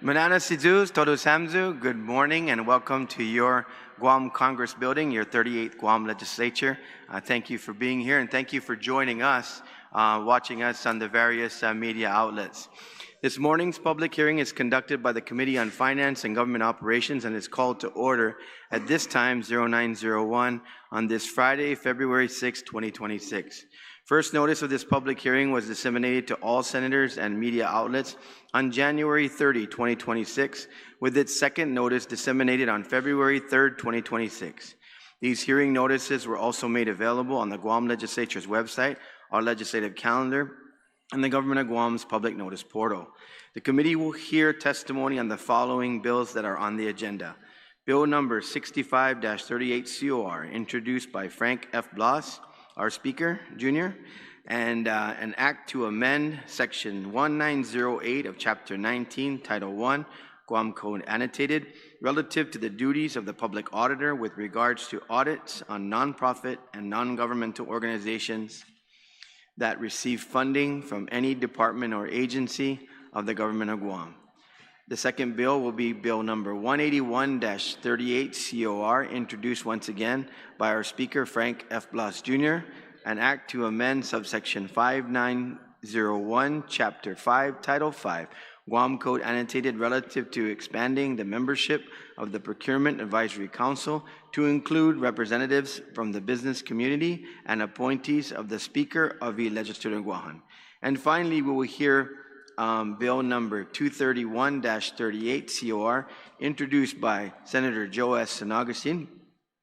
Manana Sidus, Todos Hamzu, good morning and welcome to your Guam Congress building, your 38th Guam legislature. Thank you for being here and thank you for joining us, watching us on the various media outlets. This morning's public hearing is conducted by the Committee on Finance and Government Operations and is called to order at this time 0901 on this Friday, February 6, 2026. First notice of this public hearing was disseminated to all senators and media outlets on January 30, 2026, with its second notice disseminated on February 3, 2026. These hearing notices were also made available on the Guam Legislature's website, our legislative calendar, and the Government of Guam's public notice portal. The committee will hear testimony on the following bills that are on the agenda. Bill number 65-38 COR, introduced by Frank F. Blas, our Speaker, Jr., and an act to amend Section 1908 of Chapter 19, Title 1, Guam Code Annotated, relative to the duties of the public auditor with regards to audits on nonprofit and non-governmental organizations that receive funding from any department or agency of the Government of Guam. The second bill will be Bill number 181-38 COR, introduced once again by our Speaker, Frank F. Blas, Jr., an act to amend subsection 5901, Chapter 5, Title 5, Guam Code Annotated, relative to expanding the membership of the Procurement Advisory Council to include representatives from the business community and appointees of the Speaker of the Legislature of Guam. And finally, we will hear Bill number 231-38 COR, introduced by Senator Joe S. Agustin,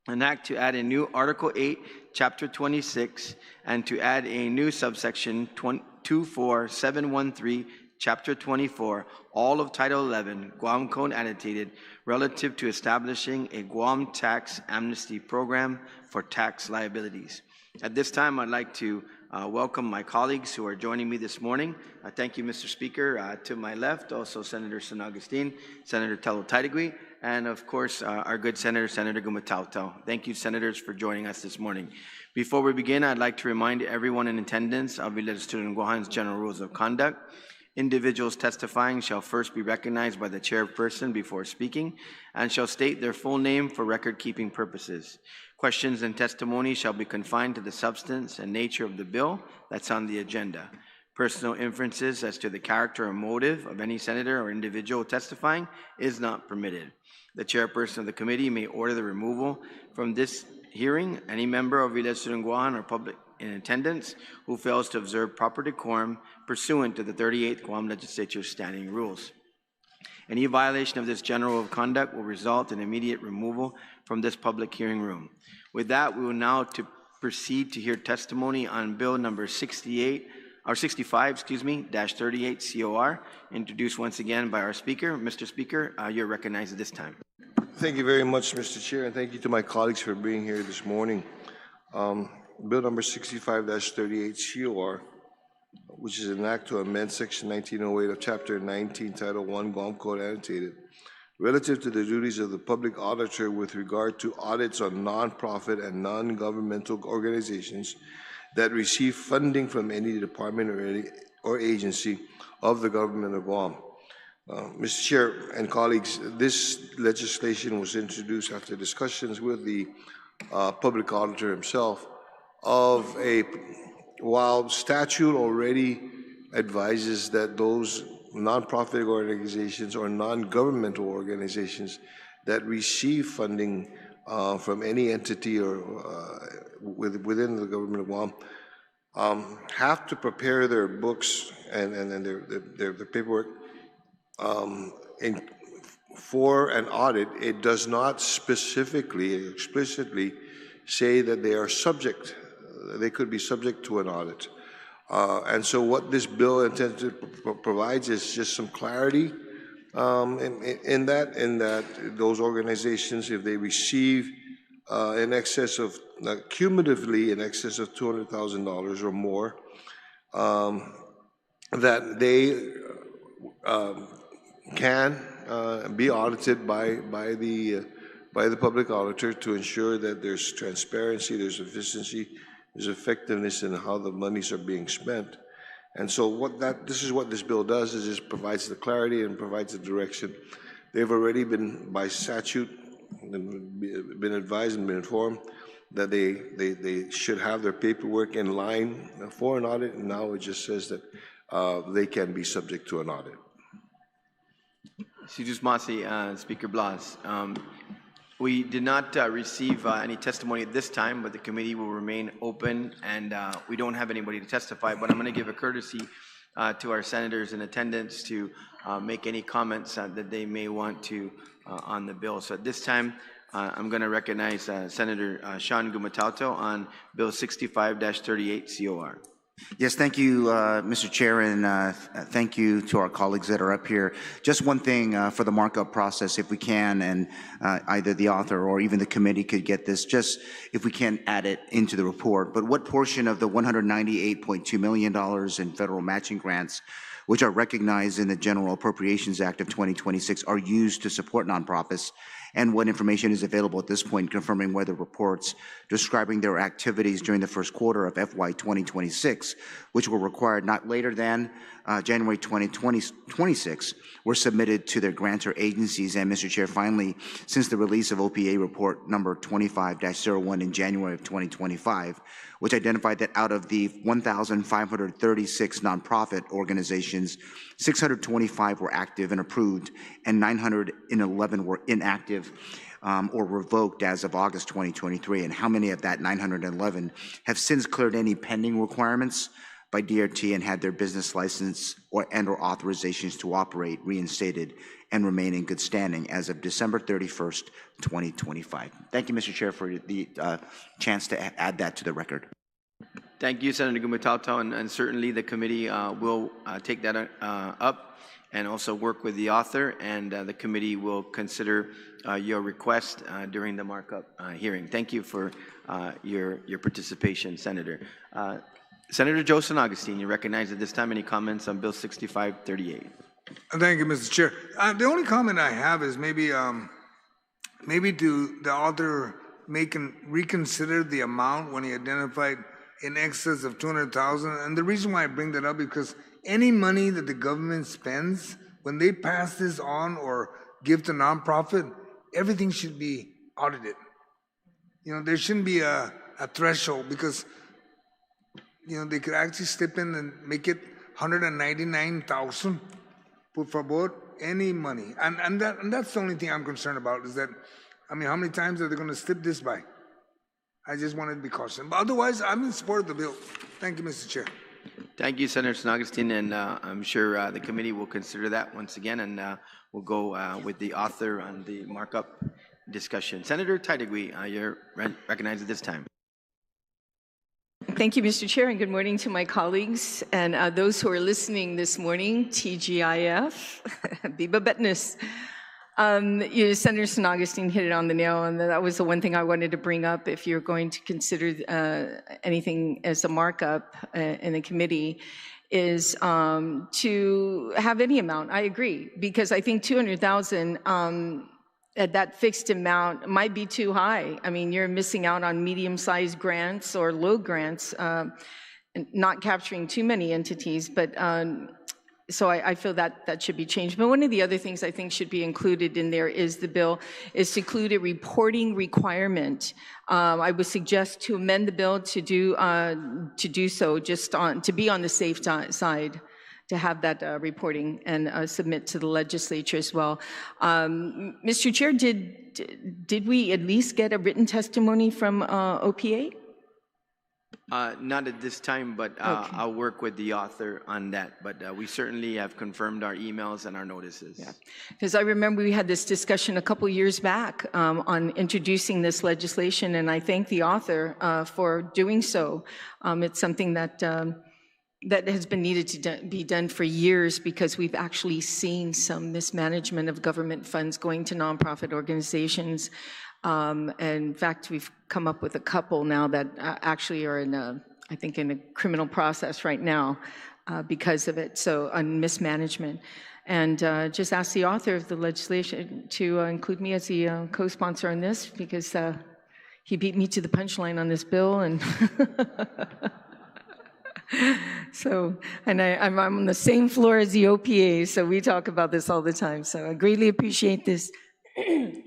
an act to add a new Article 8, Chapter 26, and to add a new subsection 24713, Chapter 24, all of Title 11, Guam Code Annotated, relative to establishing a Guam tax amnesty program for tax liabilities. At this time, I'd like to welcome my colleagues who are joining me this morning. Thank you, Mr. Speaker. To my left, also Senator San Agustin, Senator Telo Taitagui, and of course, our good Senator, Senator Gumatauto. Thank you, Senators, for joining us this morning. Before we begin, I'd like to remind everyone in attendance of the Legislature of Guam's General Rules of Conduct. Individuals testifying shall first be recognized by the chairperson before speaking and shall state their full name for record-keeping purposes. Questions and testimony shall be confined to the substance and nature of the bill that's on the agenda. Personal inferences as to the character or motive of any senator or individual testifying is not permitted. The chairperson of the committee may order the removal from this hearing any member of the Legislature of Guam or public in attendance who fails to observe proper decorum pursuant to the 38th Guam Legislature's standing rules. Any violation of this general rule of conduct will result in immediate removal from this public hearing room. With that, we will now proceed to hear testimony on Bill number 65, -38 COR, introduced once again by our Speaker. Mr. Speaker, you're recognized at this time. Thank you very much, Mr. Chair, and thank you to my colleagues for being here this morning. Bill number 65-38 COR, which is an act to amend Section 1908 of Chapter 19, Title 1, Guam Code Annotated, relative to the duties of the public auditor with regard to audits on nonprofit and non-governmental organizations that receive funding from any department or agency of the Government of Guam. Mr. Chair and colleagues, this legislation was introduced after discussions with the public auditor himself while statute already advises that those nonprofit organizations or non-governmental organizations that receive funding from any entity or within the Government of Guam have to prepare their books and their paperwork for an audit. It does not explicitly say that they are subject. They could be subject to an audit. And so what this bill intends to provide is just some clarity in that those organizations, if they receive in excess of, cumulatively in excess of $200,000 or more, that they can be audited by the public auditor to ensure that there's transparency, there's efficiency, there's effectiveness in how the monies are being spent. And so this is what this bill does, is it provides the clarity and provides the direction. They've already been, by statute, been advised and been informed that they should have their paperwork in line for an audit, and now it just says that they can be subject to an audit. Speaker Blas. We did not receive any testimony at this time, but the committee will remain open, and we don't have anybody to testify, but I'm going to give a courtesy to our senators in attendance to make any comments that they may want to on the bill. So at this time, I'm going to recognize Senator Sean Gumatauto on Bill 65-38 COR. Yes, thank you, Mr. Chair, and thank you to our colleagues that are up here. Just one thing for the markup process, if we can, and either the author or even the committee could get this, just if we can add it into the report. But what portion of the $198.2 million in federal matching grants, which are recognized in the General Appropriations Act of 2026, are used to support nonprofits, and what information is available at this point confirming whether reports describing their activities during the first quarter of FY 2026, which were required not later than January 2026, were submitted to their grantor agencies. And Mr. Chair, finally, since the release of OPA report number 25-01 in January of 2025, which identified that out of the 1,536 nonprofit organizations, 625 were active and approved, and 911 were inactive or revoked as of August 2023. And how many of that 911 have since cleared any pending requirements by DRT and had their business license or authorizations to operate reinstated and remain in good standing as of December 31st, 2025. Thank you, Mr. Chair, for the chance to add that to the record. Thank you, Senator Gumatauto, and certainly the committee will take that up and also work with the author, and the committee will consider your request during the markup hearing. Thank you for your participation, Senator. Senator Joseph Agustin, you recognize at this time. Any comments on Bill 65-38? Thank you, Mr. Chair. The only comment I have is maybe do the author reconsider the amount when he identified in excess of 200,000. And the reason why I bring that up is because any money that the government spends, when they pass this on or give to nonprofit, everything should be audited. You know, there shouldn't be a threshold, because they could actually step in and make it 199,000 por favor, any money. And that's the only thing I'm concerned about, is that, I mean, how many times are they going to slip this by? I just wanted to be cautious. But otherwise, I'm in support of the bill. Thank you, Mr. Chair. Thank you, Senator Agustin, and I'm sure the committee will consider that once again, and we'll go with the author on the markup discussion. Senator Taitigui, you're recognized at this time. Thank you, Mr. Chair, and good morning to my colleagues and those who are listening this morning, TGIF, Biba Betness. Senator San Agustin hit it on the nail, and that was the one thing I wanted to bring up. If you're going to consider anything as a markup in the committee, is to have any amount. I agree, because I think 200,000 at that fixed amount might be too high. I mean, you're missing out on medium-sized grants or low grants, not capturing too many entities, but so I feel that should be changed. But one of the other things I think should be included in there is the bill is to include a reporting requirement. I would suggest to amend the bill to do so, just to be on the safe side, to have that reporting and submit to the legislature as well. Mr. Chair, did we at least get a written testimony from OPA? Not at this time, but okay. I'll work with the author on that. But we certainly have confirmed our emails and our notices. Yeah, because I remember we had this discussion a couple years back on introducing this legislation, and I thank the author for doing so. It's something that that has been needed to be done for years, because we've actually seen some mismanagement of government funds going to nonprofit organizations. And in fact, we've come up with a couple now that actually are I think in a criminal process right now because of it, so on mismanagement. And just ask the author of the legislation to include me as the co-sponsor on this, because he beat me to the punchline on this bill, and So, and I'm on the same floor as the OPA, so we talk about this all the time. So I greatly appreciate this,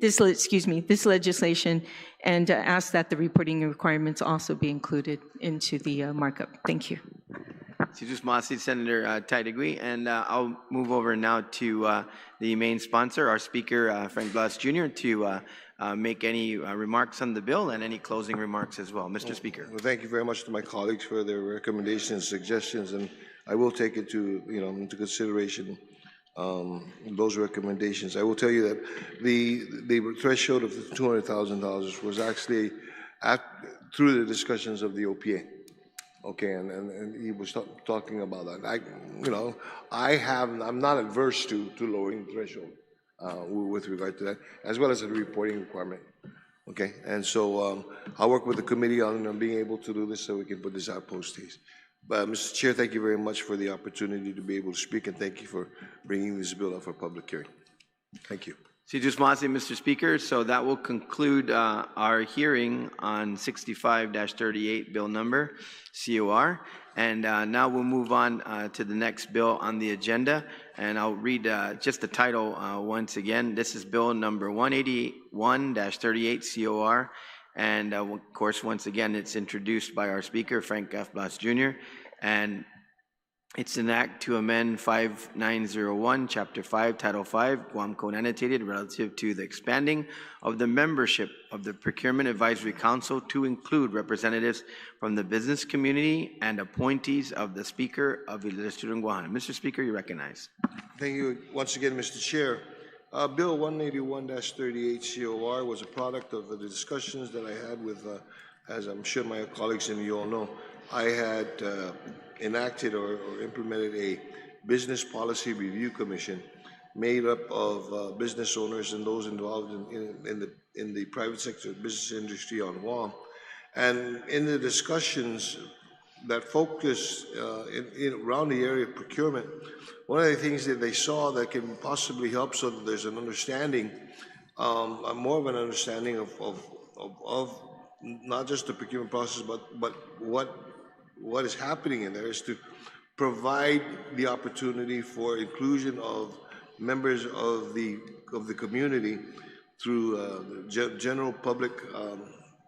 this legislation, and ask that the reporting requirements also be included into the markup. Thank you. Sijus Masi, Senator Taidagui, and I'll move over now to the main sponsor, our speaker, Frank Blas Jr., to make any remarks on the bill and any closing remarks as well. Mr. Speaker. Well, thank you very much to my colleagues for their recommendations and suggestions, and I will take it into consideration those recommendations. I will tell you that the threshold of the $200,000 was actually through the discussions of the OPA. Okay, and he was talking about that. I'm not adverse to lowering the threshold with regard to that, as well as the reporting requirement. Okay, and so I'll work with the committee on being able to do this so we can put this out post haste. But Mr. Chair, thank you very much for the opportunity to be able to speak, and thank you for bringing this bill up for public hearing. Thank you. Sijus Masi, Mr. Speaker. So that will conclude our hearing on 65-38 bill number, COR. And now we'll move on to the next bill on the agenda. And I'll read just the title once again. This is bill number 181-38 COR. And of course, once again, it's introduced by our speaker, Frank F. Blas Jr. And it's an act to amend 5901, Chapter 5, Title 5, Guam Code Annotated, relative to the expanding of the membership of the Procurement Advisory Council to include representatives from the business community and appointees of the Speaker of the Legislature in Guam. Mr. Speaker, you recognize. Thank you once again, Mr. Chair. Bill 181-38 COR was a product of the discussions that I had with, as I'm sure my colleagues and you all know, I had enacted or implemented a business policy review commission made up of business owners and those involved in the private sector business industry on Guam. And in the discussions that focused around the area of procurement, one of the things that they saw that can possibly help so that there's an understanding, more of an understanding of not just the procurement process, but what is happening in there, is to provide the opportunity for inclusion of members of the community through general public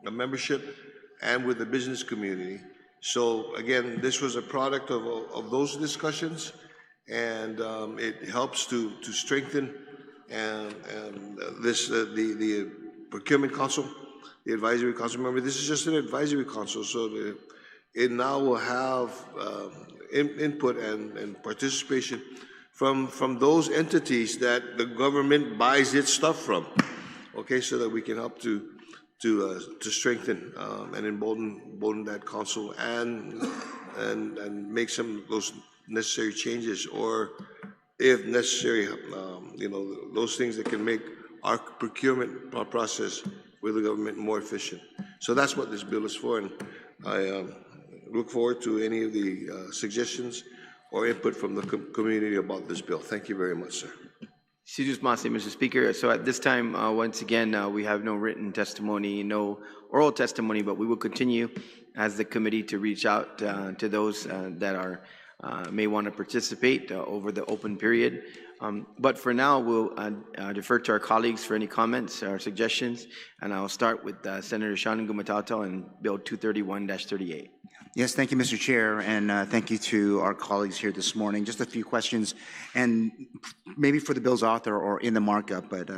membership and with the business community. So again, this was a product of those discussions, and it helps to strengthen the procurement council, the advisory council. Remember, this is just an advisory council, so it now will have input and participation from those entities that the government buys its stuff from. Okay, so that we can help to strengthen and embolden that council and make some of those necessary changes, or if necessary, those things that can make our procurement process with the government more efficient. So that's what this bill is for, and I look forward to any of the suggestions or input from the community about this bill. Thank you very much, sir. Sijus Masi, Mr. Speaker. So at this time, once again, we have no written testimony, no oral testimony, but we will continue as the committee to reach out to those that are may want to participate over the open period. But for now, we'll defer to our colleagues for any comments or suggestions, and I'll start with Senator Sean Gumatauto and Bill 231-38. Yes, thank you, Mr. Chair, and thank you to our colleagues here this morning. Just a few questions, and maybe for the bill's author or in the markup, but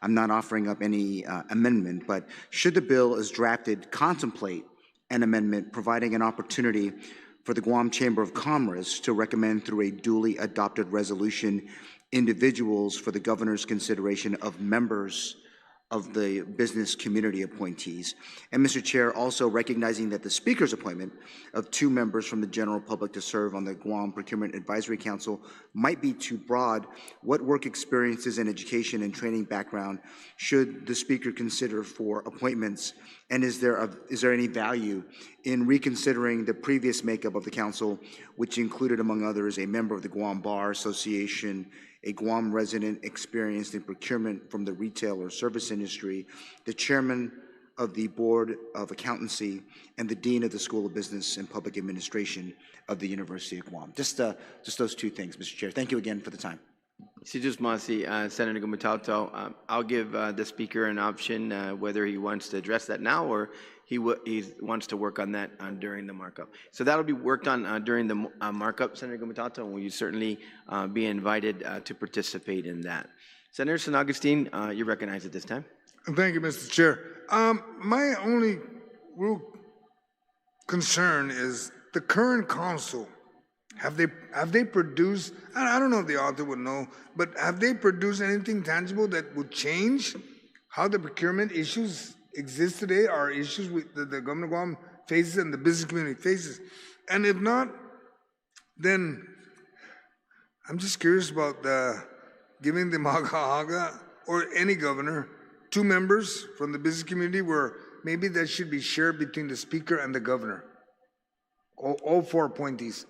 I'm not offering up any amendment, but should the bill as drafted contemplate an amendment providing an opportunity for the Guam Chamber of Commerce to recommend through a duly adopted resolution individuals for the governor's consideration of members of the business community appointees. And Mr. Chair, also recognizing that the Speaker's appointment of 2 members from the general public to serve on the Guam Procurement Advisory Council might be too broad, what work experiences and education and training background should the Speaker consider for appointments? And is there any value in reconsidering the previous makeup of the council, which included, among others, a member of the Guam Bar Association, a Guam resident experienced in procurement from the retail or service industry, the chairman of the Board of Accountancy and the Dean of the School of Business and Public Administration of the University of Guam. Just those two things, Mr. Chair. Thank you again for the time. Si Diyos Masi, Senator Gumatauto, I'll give the speaker an option whether he wants to address that now or he wants to work on that during the markup. So that'll be worked on during the markup, Senator Gumatauto, and will you certainly be invited to participate in that. Senator San Agustin, you're recognized at this time. Thank you, Mr. Chair. My only real concern is the current council. Have they produced, I don't know if the author would know, but have they produced anything tangible that would change how the procurement issues exist today, are issues the government of Guam faces and the business community faces? And if not, then I'm just curious about giving the Maga or any governor 2 members from the business community, where maybe that should be shared between the speaker and the governor. All 4 appointees.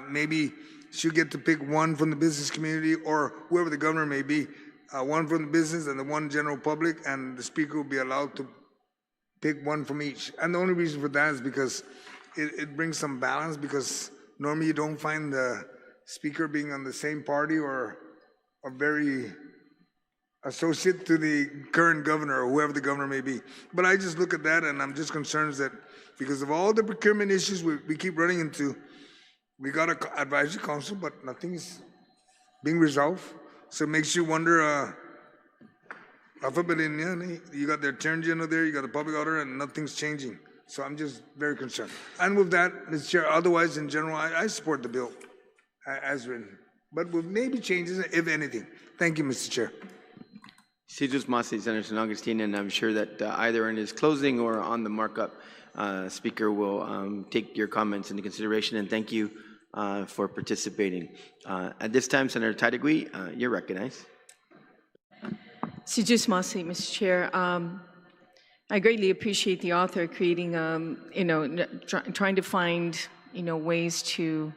Maybe she'll get to pick 1 from the business community, or whoever the governor may be, 1 from the business and the 1 general public, and the speaker will be allowed to pick 1 from each. And the only reason for that is because it brings some balance, because normally you don't find the speaker being on the same party or very associate to the current governor or whoever the governor may be. But I just look at that and I'm just concerned that because of all the procurement issues we keep running into, we got an advisory council, but nothing's being resolved. So it makes you wonder, you got the attorney general there, you got the public auditor, and nothing's changing. So I'm just very concerned. And with that, Mr. Chair, otherwise in general, I support the bill as written, but with maybe changes, if anything. Thank you, Mr. Chair. Si Diyos Masi, Senator San Agustin, and I'm sure that either in his closing or on the markup, speaker will take your comments into consideration, and thank you for participating. At this time, Senator Taidagui, you're recognized. Si Diyos Masi, Mr. Chair. I greatly appreciate the author creating, trying to find, ways to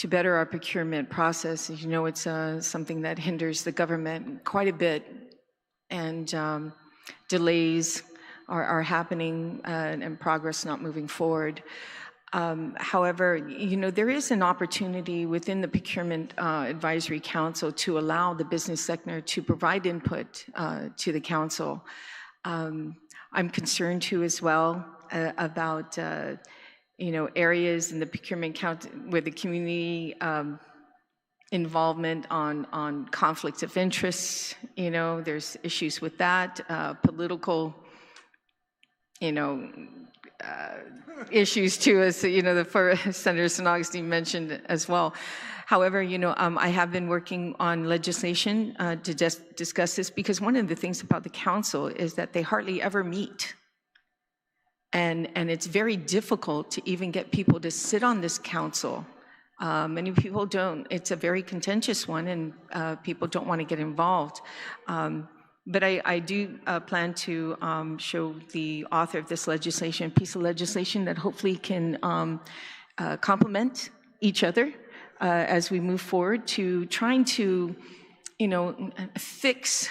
better our procurement process. As you know, it's something that hinders the government quite a bit, and delays are happening and progress not moving forward. However, there is an opportunity within the Procurement Advisory Council to allow the business sector to provide input to the council. I'm concerned too as well about areas in the procurement council where the community involvement on conflicts of interest. There's issues with that, political, issues too, as Senator San Agustin mentioned as well. However, I have been working on legislation to just discuss this, because one of the things about the council is that they hardly ever meet. And it's very difficult to even get people to sit on this council. Many people don't. It's a very contentious one, and people don't want to get involved. But I do plan to show the author of this legislation, a piece of legislation that hopefully can complement each other as we move forward to trying to, fix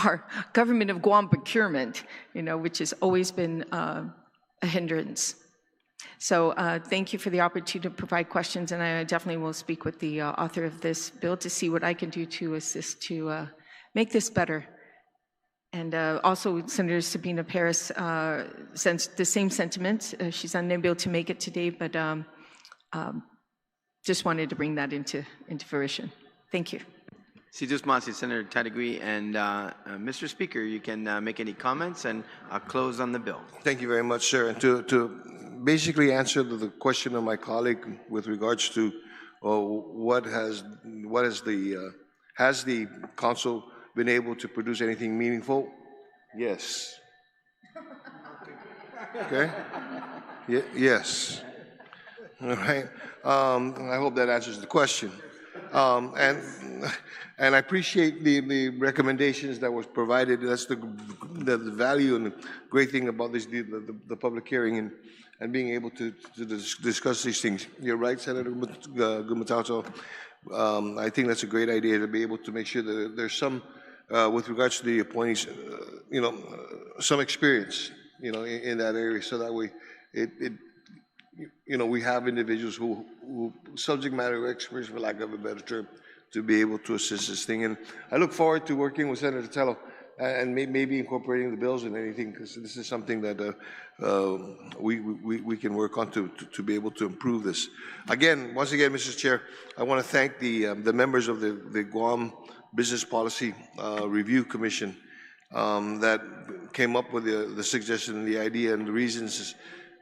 our government of Guam procurement, which has always been a hindrance. So thank you for the opportunity to provide questions, and I definitely will speak with the author of this bill to see what I can do to assist to make this better. And also, Senator Sabina Paris sends the same sentiment. She's unable to make it today, but just wanted to bring that into fruition. Thank you. Si Diyos Masi, Senator Taidagui, and Mr. Speaker, you can make any comments and close on the bill. Thank you very much, sir. And to basically answer the question of my colleague with regards to has the council been able to produce anything meaningful? Yes. Okay? Yes. All right. I hope that answers the question. And I appreciate the recommendations that was provided. That's the value and the great thing about this, the public hearing and being able to discuss these things. You're right, Senator Gumatauto. I think that's a great idea to be able to make sure that there's some with regards to the appointees, some experience, in that area, so that way we have individuals who subject matter experts, for lack of a better term, to be able to assist this thing. And I look forward to working with Senator Tello and maybe incorporating the bills and anything, because this is something that we can work on to be able to improve this. Once again, Mr. Chair, I want to thank the members of the Guam Business Policy Review Commission that came up with the suggestion and the idea and the reasons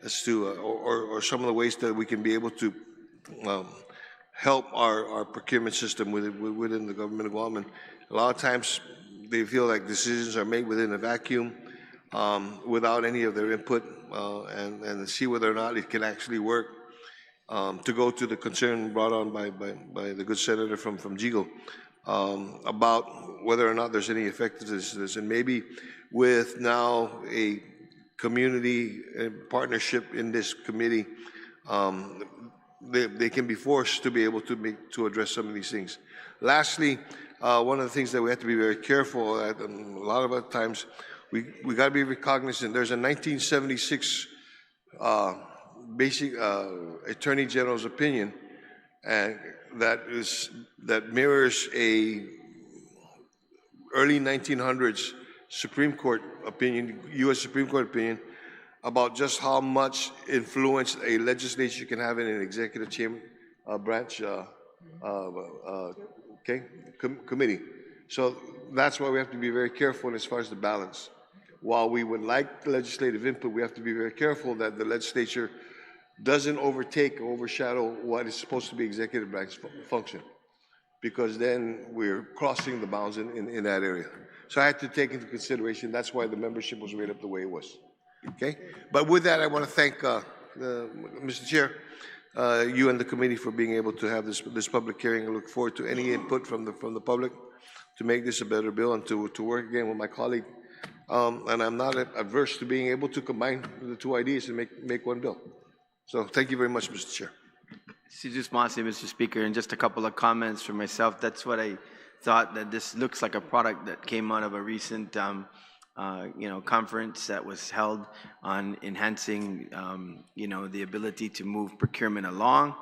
as to, or some of the ways that we can be able to help our procurement system within the government of Guam. And a lot of times they feel like decisions are made within a vacuum without any of their input, and see whether or not it can actually work. To go to the concern brought on by the good senator from Jigo about whether or not there's any effectiveness to this, and maybe with now a community partnership in this committee, they can be forced to be able to address some of these things. Lastly, one of the things that we have to be very careful at, and a lot of other times, we got to be recognizant. There's a 1976 basic Attorney General's opinion, and that mirrors a early 1900s Supreme Court opinion, U.S. Supreme Court opinion, about just how much influence a legislature can have in an executive chamber branch committee. So that's why we have to be very careful as far as the balance. While we would like the legislative input, we have to be very careful that the legislature doesn't overtake or overshadow what is supposed to be executive branch function, because then we're crossing the bounds in that area. So I had to take into consideration, that's why the membership was made up the way it was. Okay? But with that, I want to thank Mr. Chair, you and the committee for being able to have this public hearing. I look forward to any input from the public to make this a better bill, and to work again with my colleague. And I'm not adverse to being able to combine the two ideas and make one bill. So thank you very much, Mr. Chair. Mr. Speaker, and just a couple of comments for myself. That's what I thought, that this looks like a product that came out of a recent conference that was held on enhancing the ability to move procurement along.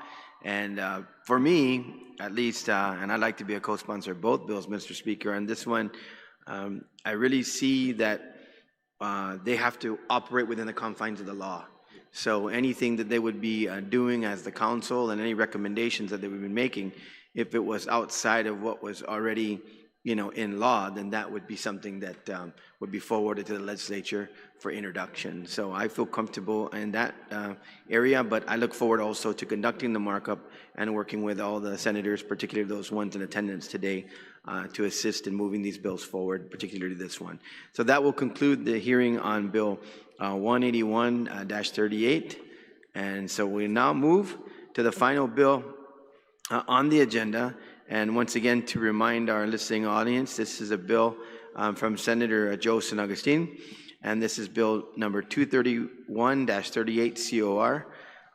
And for me, at least, and I'd like to be a co-sponsor of both bills, Mr. Speaker, and this one, I really see that they have to operate within the confines of the law. So anything that they would be doing as the council, and any recommendations that they would be making, if it was outside of what was already in law, then that would be something that would be forwarded to the legislature for introduction. So I feel comfortable in that area, but I look forward also to conducting the markup and working with all the senators, particularly those ones in attendance today, to assist in moving these bills forward, particularly this one. So that will conclude the hearing on Bill 181-38. And so we now move to the final bill on the agenda. And once again, to remind our listening audience, this is a bill from Senator Joe San Agustin, and this is Bill number 231-38 COR,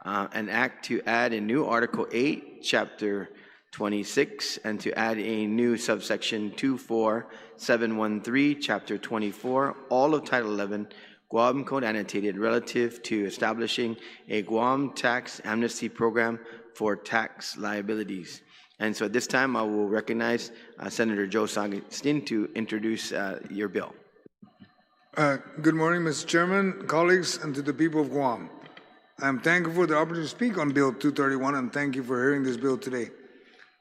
an act to add a new Article 8, Chapter 26, and to add a new subsection 24713, Chapter 24, all of Title 11, Guam Code Annotated, relative to establishing a Guam tax amnesty program for tax liabilities. And so at this time, I will recognize Senator Joe San Agustin to introduce your bill. Good morning, Mr. Chairman, colleagues, and to the people of Guam. I am thankful for the opportunity to speak on Bill 231, and thank you for hearing this bill today.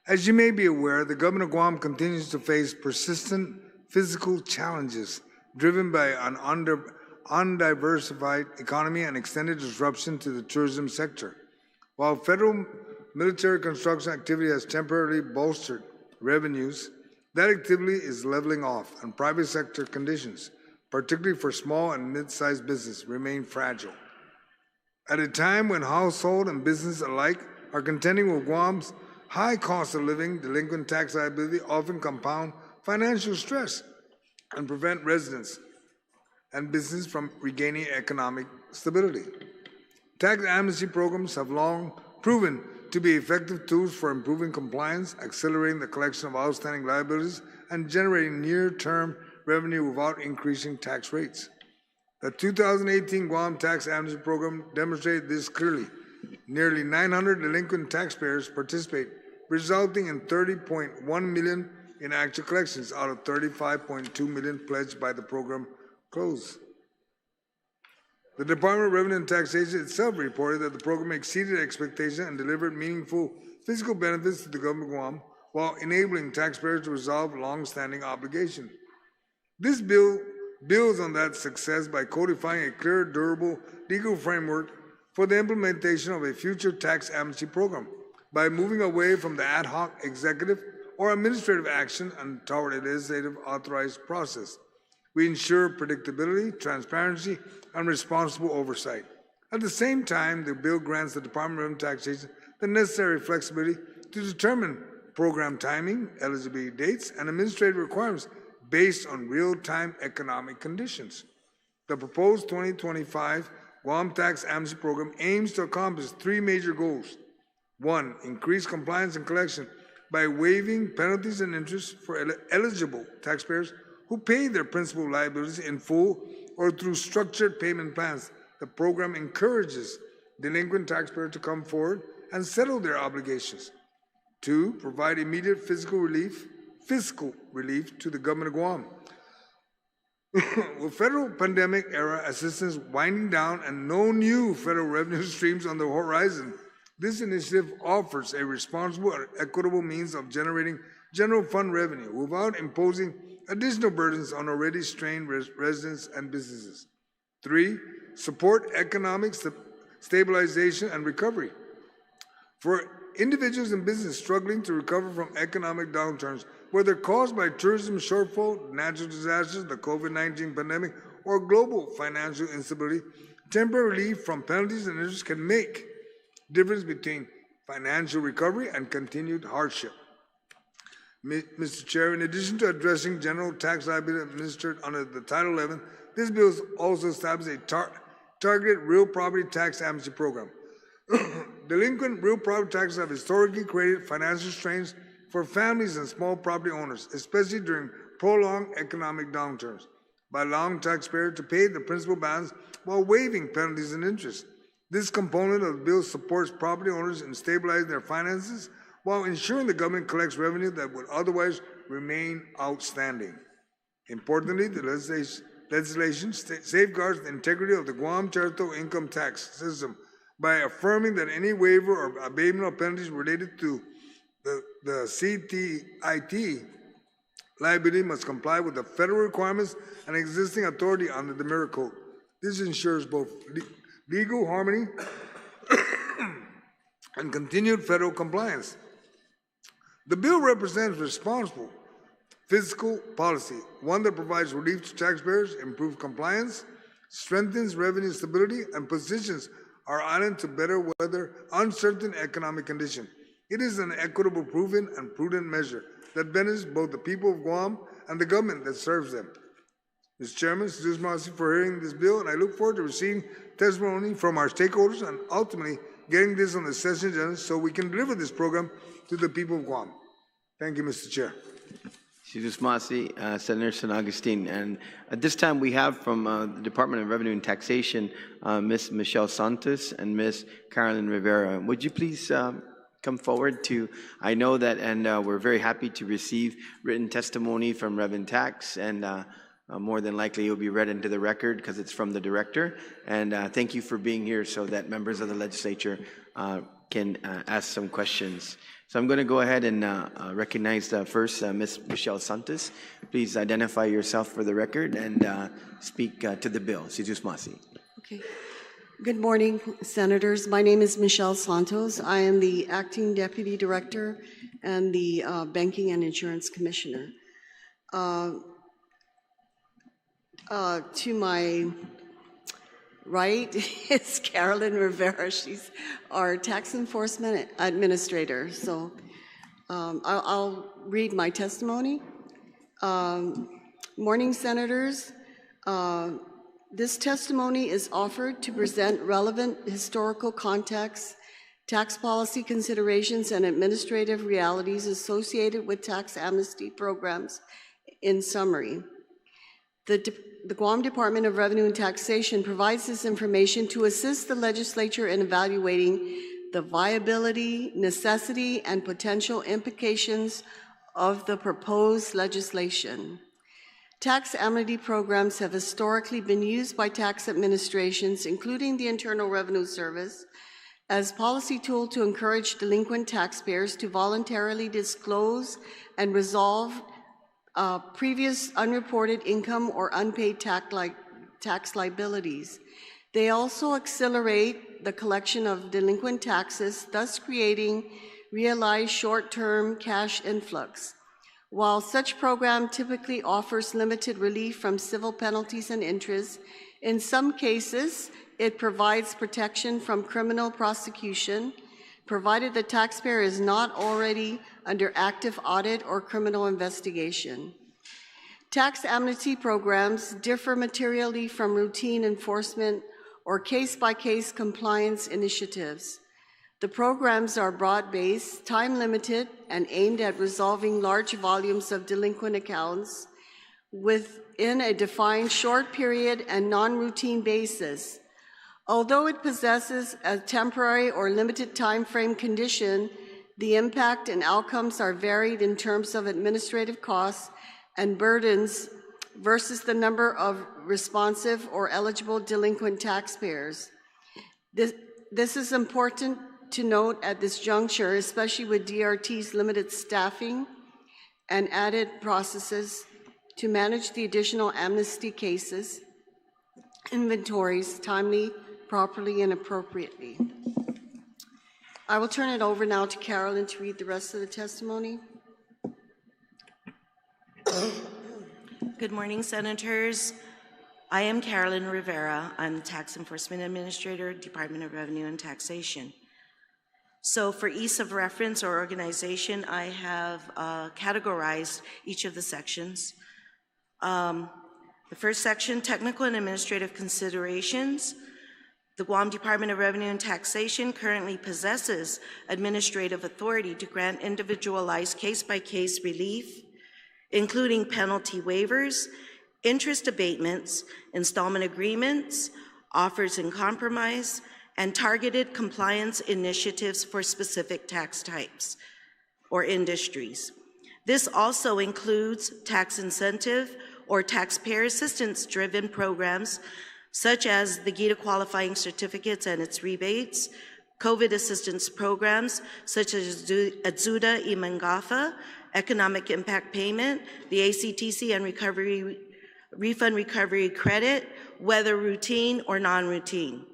As you may be aware, the government of Guam continues to face persistent physical challenges driven by an undiversified economy and extended disruption to the tourism sector. While federal military construction activity has temporarily bolstered revenues, that activity is leveling off, and private sector conditions, particularly for small and mid-sized business, remain fragile. At a time when household and business alike are contending with Guam's high cost of living, delinquent tax liability often compound financial stress and prevent residents and business from regaining economic stability. Tax amnesty programs have long proven to be effective tools for improving compliance, accelerating the collection of outstanding liabilities, and generating near-term revenue without increasing tax rates. The 2018 Guam Tax Amnesty Program demonstrated this clearly. Nearly 900 delinquent taxpayers participate, resulting in $30.1 million in actual collections out of $35.2 million pledged by the program close. The Department of Revenue and Taxation itself reported that the program exceeded expectations and delivered meaningful fiscal benefits to the government of Guam while enabling taxpayers to resolve long-standing obligations. This bill builds on that success by codifying a clear, durable legal framework for the implementation of a future tax amnesty program by moving away from the ad hoc executive or administrative action and toward a legislative authorized process. We ensure predictability, transparency, and responsible oversight. At the same time, the bill grants the Department of Revenue and Taxation the necessary flexibility to determine program timing, eligibility dates, and administrative requirements based on real-time economic conditions. The proposed 2025 Guam Tax Amnesty Program aims to accomplish three major goals. One, increase compliance and collection by waiving penalties and interest for eligible taxpayers who pay their principal liabilities in full or through structured payment plans. The program encourages delinquent taxpayers to come forward and settle their obligations. Two, provide immediate fiscal relief to the government of Guam. With federal pandemic era assistance winding down and no new federal revenue streams on the horizon, this initiative offers a responsible and equitable means of generating general fund revenue without imposing additional burdens on already strained residents and businesses. Three, support economic stabilization and recovery. For individuals and businesses struggling to recover from economic downturns, whether caused by tourism shortfall, natural disasters, the COVID-19 pandemic, or global financial instability, temporary relief from penalties and interest can make difference between financial recovery and continued hardship. Mr. Chair, in addition to addressing general tax liability administered under the Title 11, this bill also establishes a targeted real property tax amnesty program. Delinquent real property taxes have historically created financial strains for families and small property owners, especially during prolonged economic downturns, by allowing taxpayers to pay the principal balance while waiving penalties and interest. This component of the bill supports property owners in stabilizing their finances while ensuring the government collects revenue that would otherwise remain outstanding. Importantly, the legislation safeguards the integrity of the Guam territorial income tax system by affirming that any waiver or abatement of penalties related to the CTIT liability must comply with the federal requirements and existing authority under the Merit Code. This ensures both legal harmony and continued federal compliance. The bill represents responsible fiscal policy, one that provides relief to taxpayers, improves compliance, strengthens revenue stability, and positions our island to better weather uncertain economic conditions. It is an equitable, proven, and prudent measure that benefits both the people of Guam and the government that serves them. Mr. Chairman, Mr. Masi, for hearing this bill, and I look forward to receiving testimony from our stakeholders and ultimately getting this on the session agenda so we can deliver this program to the people of Guam. Thank you, Mr. Chair. Jesus Masi, Senator San Agustin. And at this time, we have from the Department of Revenue and Taxation, Ms. Michelle Santos and Ms. Carolyn Rivera. Would you please come forward to, I know that, and we're very happy to receive written testimony from Reverend Tax, and more than likely it will be read into the record because it's from the director. And thank you for being here so that members of the legislature can ask some questions. So I'm going to go ahead and recognize first Ms. Michelle Santos. Please identify yourself for the record and speak to the bill. Jesus Masi. Okay. Good morning, Senators. My name is Michelle Santos. I am the Acting Deputy Director and the Banking and Insurance Commissioner. To my right is Carolyn Rivera. She's our Tax Enforcement Administrator. So I'll read my testimony. Morning, Senators. This testimony is offered to present relevant historical context tax policy considerations and administrative realities associated with tax amnesty programs in summary. The Guam Department of Revenue and Taxation provides this information to assist the legislature in evaluating the viability, necessity, and potential implications of the proposed legislation. Tax amnesty programs have historically been used by tax administrations, including the Internal Revenue Service, as policy tool to encourage delinquent taxpayers to voluntarily disclose and resolve previous unreported income or unpaid tax liabilities. They also accelerate the collection of delinquent taxes, thus creating realized short-term cash influx. While such program typically offers limited relief from civil penalties and interest, in some cases, it provides protection from criminal prosecution, provided the taxpayer is not already under active audit or criminal investigation. Tax amnesty programs differ materially from routine enforcement or case-by-case compliance initiatives. The programs are broad-based, time-limited, and aimed at resolving large volumes of delinquent accounts within a defined short period and non-routine basis. Although it possesses a temporary or limited time frame condition, the impact and outcomes are varied in terms of administrative costs and burdens versus the number of responsive or eligible delinquent taxpayers. This is important to note at this juncture, especially with DRT's limited staffing and added processes to manage the additional amnesty cases, inventories timely, properly, and appropriately. I will turn it over now to Carolyn to read the rest of the testimony. Good morning, Senators. I am Carolyn Rivera. I'm the Tax Enforcement Administrator, Department of Revenue and Taxation. So for ease of reference or organization, I have categorized each of the sections. The first section, technical and administrative considerations. The Guam Department of Revenue and Taxation currently possesses administrative authority to grant individualized case-by-case relief, including penalty waivers, interest abatements, installment agreements, offers in compromise, and targeted compliance initiatives for specific tax types or industries. This also includes tax incentive or taxpayer assistance-driven programs such as the GITA qualifying certificates and its rebates, COVID assistance programs such as Atsuda y Mangafa, economic impact payment, the ACTC and refund recovery credit, whether routine or non-routine.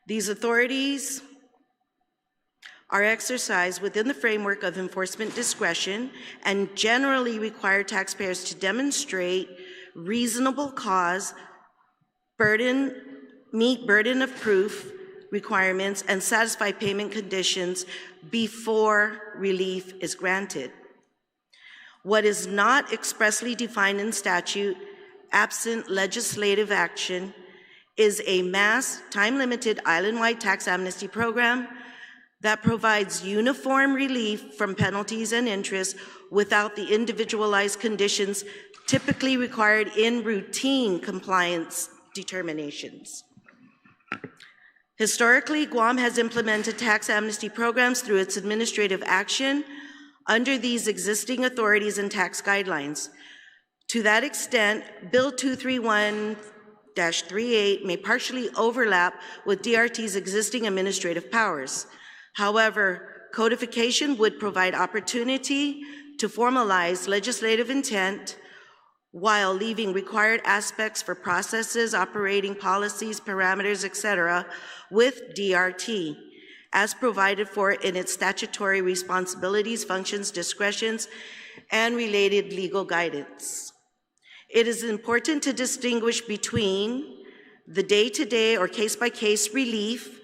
These authorities are exercised within the framework of enforcement discretion and generally require taxpayers to demonstrate reasonable cause, meet burden of proof requirements, and satisfy payment conditions before relief is granted. What is not expressly defined in statute, absent legislative action, is a mass, time-limited, island-wide tax amnesty program that provides uniform relief from penalties and interest without the individualized conditions typically required in routine compliance determinations. Historically, Guam has implemented tax amnesty programs through its administrative action under these existing authorities and tax guidelines. To that extent, Bill 231-38 may partially overlap with DRT's existing administrative powers. However, codification would provide opportunity to formalize legislative intent while leaving required aspects for processes, operating policies, parameters, etc., with DRT, as provided for in its statutory responsibilities, functions, discretions, and related legal guidance. It is important to distinguish between the day-to-day or case-by-case relief,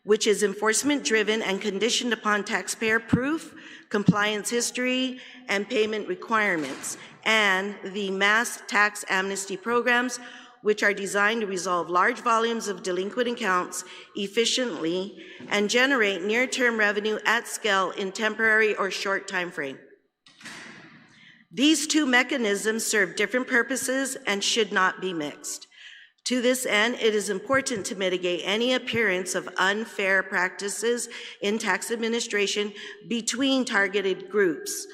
which is enforcement-driven and conditioned upon taxpayer proof, compliance history, and payment requirements, and the mass tax amnesty programs, which are designed to resolve large volumes of delinquent accounts efficiently and generate near-term revenue at scale in temporary or short time frame. These two mechanisms serve different purposes and should not be mixed. To this end, it is important to mitigate any appearance of unfair practices in tax administration between targeted groups.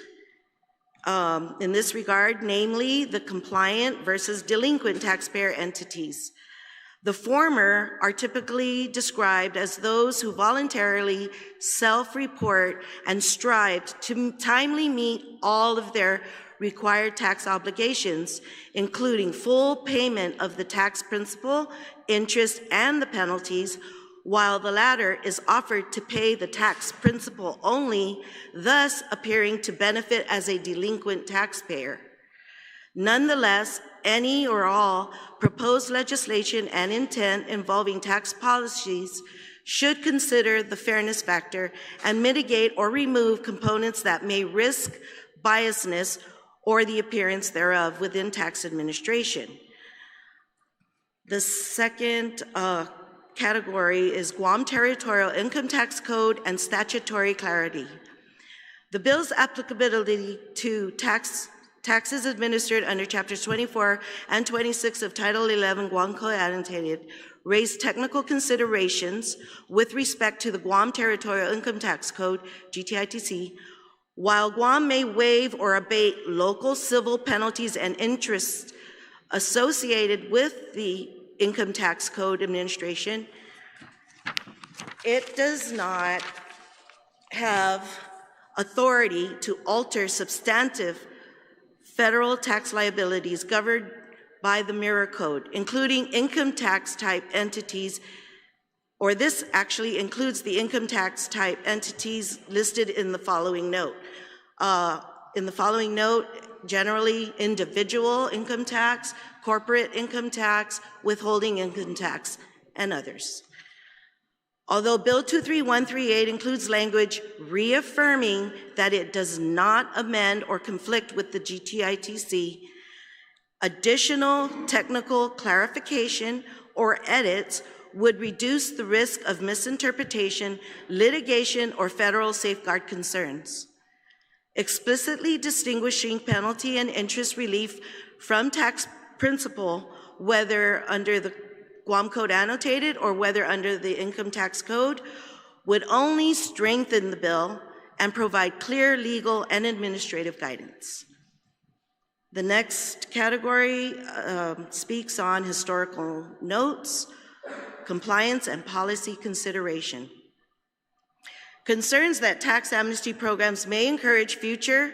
In this regard, namely the compliant versus delinquent taxpayer entities. The former are typically described as those who voluntarily self-report and strive to timely meet all of their required tax obligations, including full payment of the tax principal, interest, and the penalties, while the latter is offered to pay the tax principal only, thus appearing to benefit as a delinquent taxpayer. Nonetheless, any or all proposed legislation and intent involving tax policies should consider the fairness factor and mitigate or remove components that may risk biasness or the appearance thereof within tax administration. The second category is Guam Territorial Income Tax Code and Statutory Clarity. The bill's applicability to taxes administered under Chapters 24 and 26 of Title 11 Guam Code Annotated raised technical considerations with respect to the Guam Territorial Income Tax Code, GTITC. While Guam may waive or abate local civil penalties and interests associated with the Income Tax Code administration, it does not have authority to alter substantive federal tax liabilities governed by the Mirror Code, including income tax type entities, or this actually includes the income tax type entities listed in the following note. Generally individual income tax, corporate income tax, withholding income tax, and others. Although Bill 23138 includes language reaffirming that it does not amend or conflict with the GTITC, additional technical clarification or edits would reduce the risk of misinterpretation, litigation, or federal safeguard concerns. Explicitly distinguishing penalty and interest relief from tax principal, whether under the Guam Code Annotated or whether under the Income Tax Code, would only strengthen the bill and provide clear legal and administrative guidance. The next category speaks on historical notes, compliance, and policy consideration. Concerns that tax amnesty programs may encourage future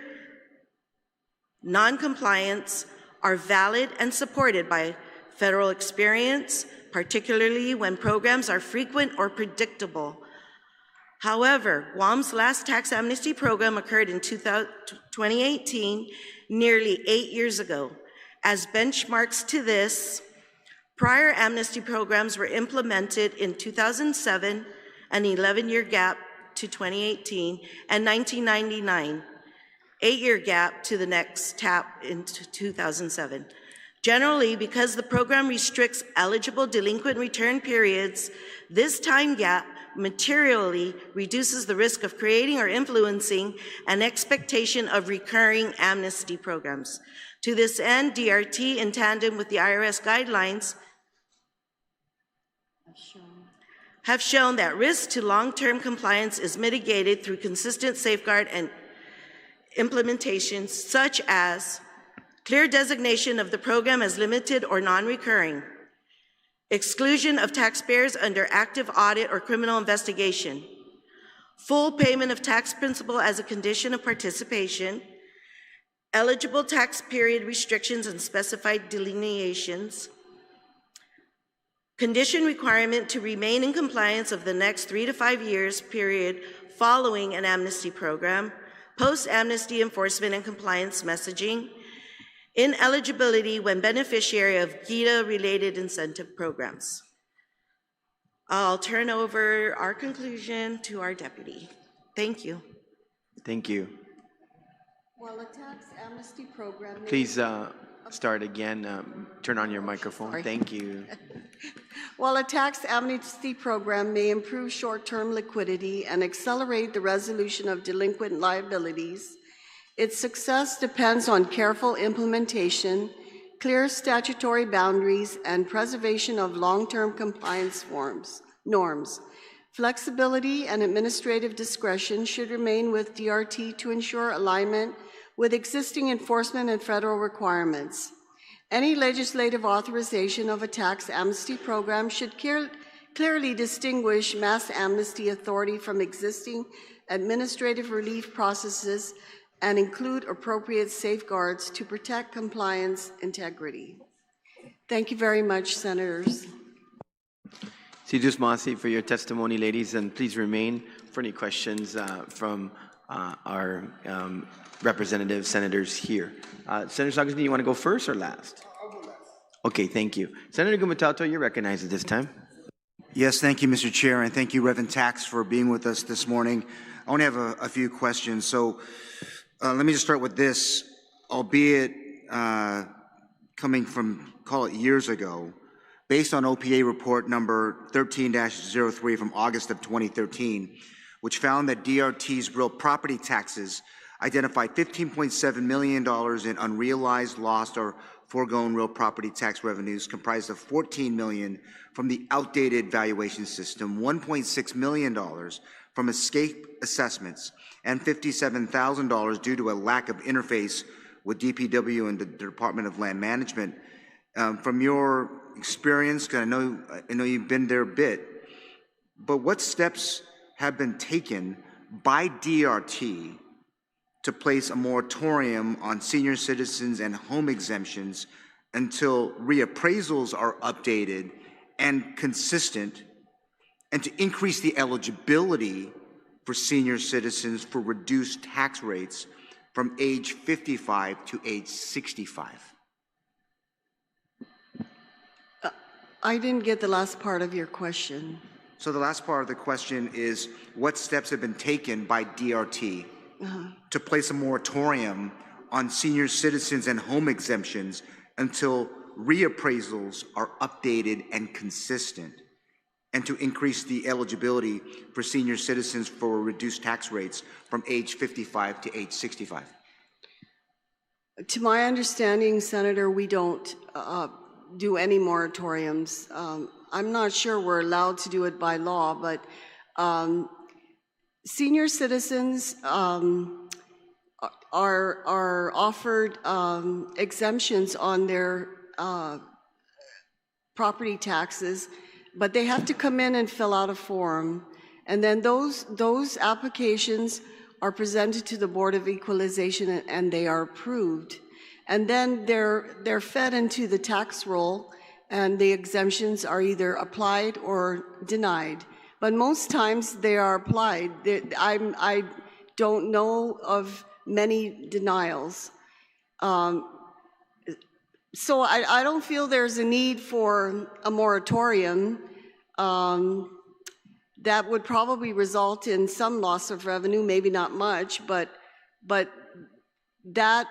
non-compliance are valid and supported by federal experience, particularly when programs are frequent or predictable. However, Guam's last tax amnesty program occurred in 2018, nearly 8 years ago. As benchmarks to this, prior amnesty programs were implemented in 2007, an 11-year gap to 2018, and 1999, 8-year gap to the next tap in 2007. Generally, because the program restricts eligible delinquent return periods, this time gap materially reduces the risk of creating or influencing an expectation of recurring amnesty programs. To this end, DRT, in tandem with the IRS guidelines, have shown that risk to long-term compliance is mitigated through consistent safeguard and implementations, such as clear designation of the program as limited or non-recurring, exclusion of taxpayers under active audit or criminal investigation, full payment of tax principal as a condition of participation, eligible tax period restrictions and specified delineations, condition requirement to remain in compliance of the next 3 to 5 years period following an amnesty program, post-amnesty enforcement and compliance messaging, ineligibility when beneficiary of GITA-related incentive programs. I'll turn over our conclusion to our deputy. Thank you. Thank you. While a tax amnesty program may Please start again. Turn on your microphone. Sorry. Thank you. While a tax amnesty program may improve short-term liquidity and accelerate the resolution of delinquent liabilities, its success depends on careful implementation, clear statutory boundaries, and preservation of long-term compliance norms. Flexibility and administrative discretion should remain with DRT to ensure alignment with existing enforcement and federal requirements. Any legislative authorization of a tax amnesty program should clearly distinguish mass amnesty authority from existing administrative relief processes and include appropriate safeguards to protect compliance integrity. Thank you very much, Senators. Sijus Masi for your testimony, ladies, and please remain for any questions from our representative senators here. Senator Agustin, you want to go first or last? I'll go last. Okay, thank you. Senator Gumatato, you're recognized at this time. Yes, thank you, Mr. Chair, and thank you, Reverend Tax, for being with us this morning. I only have a few questions, so let me just start with this. Albeit coming from, call it years ago, based on OPA report number 13-03 from August of 2013, which found that DRT's real property taxes identified $15.7 million in unrealized, lost, or foregone real property tax revenues, comprised of $14 million from the outdated valuation system, $1.6 million from escape assessments, and $57,000 due to a lack of interface with DPW and the Department of Land Management. From your experience, 'cause I know you've been there a bit, but what steps have been taken by DRT to place a moratorium on senior citizens and home exemptions until reappraisals are updated and consistent, and to increase the eligibility for senior citizens for reduced tax rates from age 55 to age 65? I didn't get the last part of your question. So the last part of the question is, what steps have been taken by DRT to place a moratorium on senior citizens and home exemptions until reappraisals are updated and consistent, and to increase the eligibility for senior citizens for reduced tax rates from age 55 to age 65? To my understanding, Senator, we don't do any moratoriums. I'm not sure we're allowed to do it by law, but senior citizens are offered exemptions on their property taxes, but they have to come in and fill out a form, and then those applications are presented to the Board of Equalization, and they are approved. And then they're fed into the tax roll, and the exemptions are either applied or denied. But most times they are applied. I don't know of many denials. So I don't feel there's a need for a moratorium. That would probably result in some loss of revenue, maybe not much, but that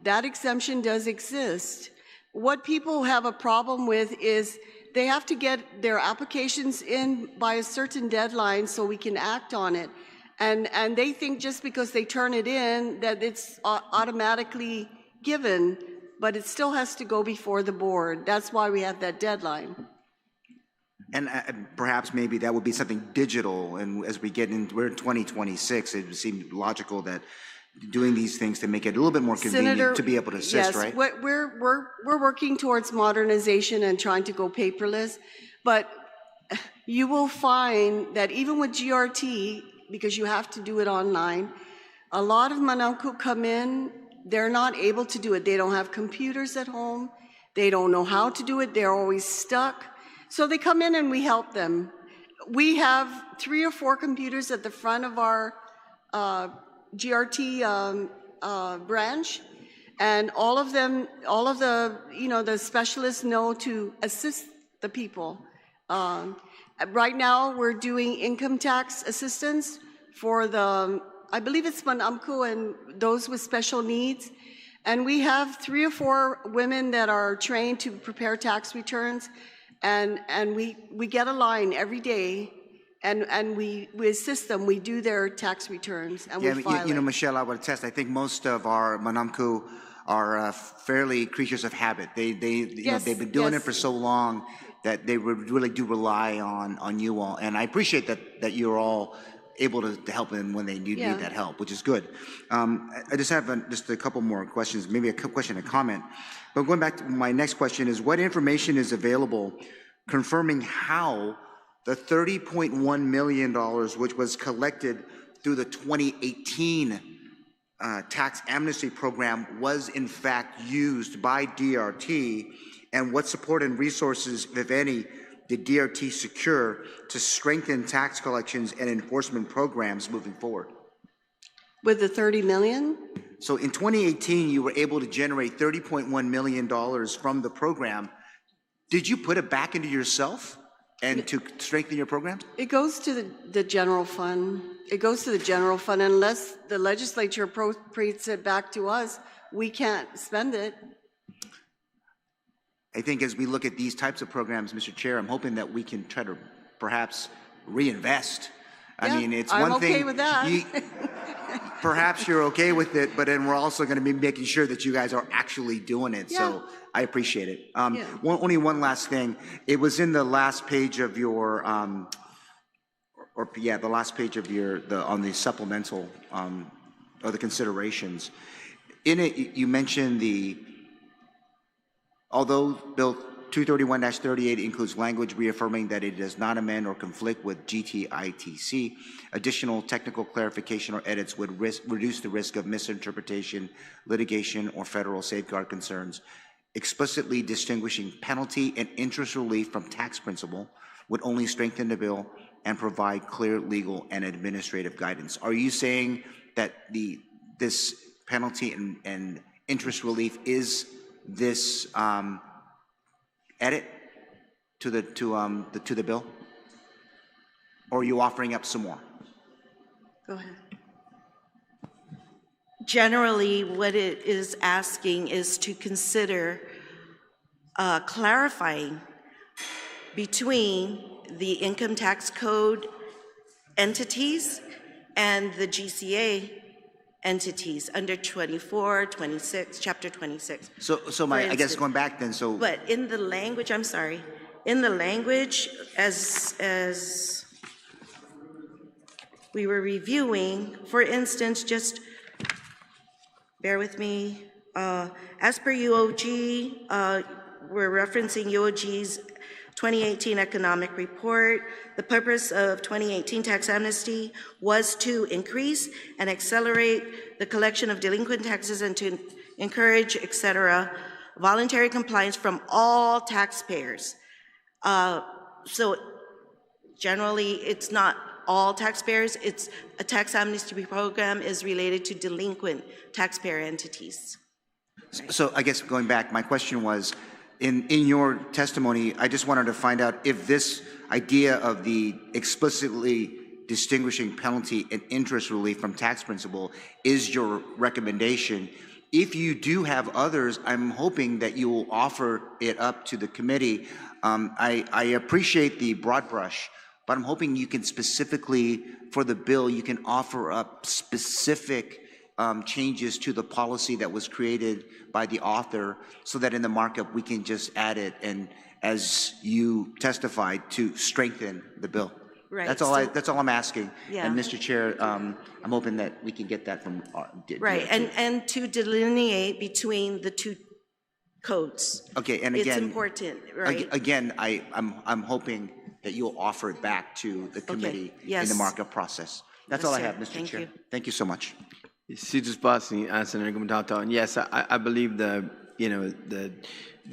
exemption does exist. What people have a problem with is they have to get their applications in by a certain deadline so we can act on it. And they think just because they turn it in that it's automatically given, but it still has to go before the board. That's why we have that deadline. And perhaps maybe that would be something digital, and as we get in, we're in 2026, it would seem logical that doing these things to make it a little bit more convenient Senator, to be able to assist, yes, right? We're working towards modernization and trying to go paperless, but you will find that even with GRT, because you have to do it online, a lot of Manamku come in, they're not able to do it. They don't have computers at home. They don't know how to do it. They're always stuck. So they come in and we help them. We have 3 or 4 computers at the front of our GRT branch, and all of the specialists know to assist the people. Right now, we're doing income tax assistance for I believe it's Manamku and those with special needs. And we have 3 or 4 women that are trained to prepare tax returns, and we get a line every day, and we assist them. We do their tax returns, and we file you know, it. Michelle, I would attest. I think most of our Manamku are fairly creatures of habit. They've been doing it for so long that they really do rely on you all, and I appreciate that you're all able to help them when they need that help, which is good. I just have just a couple more questions, maybe a question and comment. But going back to my next question is, what information is available confirming how the $30.1 million, which was collected through the 2018 tax amnesty program, was in fact used by DRT, and what support and resources, if any, did DRT secure to strengthen tax collections and enforcement programs moving forward? With the 30 million? So in 2018, you were able to generate $30.1 million from the program. Did you put it back into yourself and to strengthen your programs? It goes to the general fund. It goes to the general fund. Unless the legislature appropriates it back to us, we can't spend it. I think as we look at these types of programs, Mr. Chair, I'm hoping that we can try to perhaps reinvest. I mean, it's one thing. I'm okay with that. Perhaps you're okay with it, but then we're also going to be making sure that you guys are actually doing it. So I appreciate it. Only one last thing. It was in the last page of your, the last page of your, on the supplemental, or the considerations. In it, you mentioned although Bill 231-38 includes language reaffirming that it does not amend or conflict with GTITC, additional technical clarification or edits would reduce the risk of misinterpretation, litigation, or federal safeguard concerns. Explicitly distinguishing penalty and interest relief from tax principle would only strengthen the bill and provide clear legal and administrative guidance. Are you saying that this penalty and interest relief is this edit to the bill, or are you offering up some more? Go ahead. Generally, what it is asking is to consider clarifying between the income tax code entities and the GCA entities under 24, 26, chapter 26. So I guess going back then, so. But in the language, I'm sorry, in the language as we were reviewing, for instance, just bear with me, as per UOG, we're referencing UOG's 2018 economic report. The purpose of 2018 tax amnesty was to increase and accelerate the collection of delinquent taxes and to encourage, et cetera, voluntary compliance from all taxpayers. So generally, it's not all taxpayers. It's a tax amnesty program is related to delinquent taxpayer entities. Right. So I guess going back, my question was, in your testimony, I just wanted to find out if this idea of the explicitly distinguishing penalty and interest relief from tax principle is your recommendation. If you do have others, I'm hoping that you will offer it up to the committee. I appreciate the broad brush, but I'm hoping you can specifically, for the bill, you can offer up specific changes to the policy that was created by the author, so that in the markup we can just add it, and as you testified, to strengthen the bill. Right. That's all. That's all I'm asking. Yeah. And Mr. Chair, I'm hoping that we can get that from. Right, and to delineate between the two codes. Okay, and again, it's important, right? Again, I'm hoping that you'll offer it back to the committee in the markup process. That's all I have, Mr. Thank Chair. you. Thank you so much. Senator Gumataw. And yes, I believe the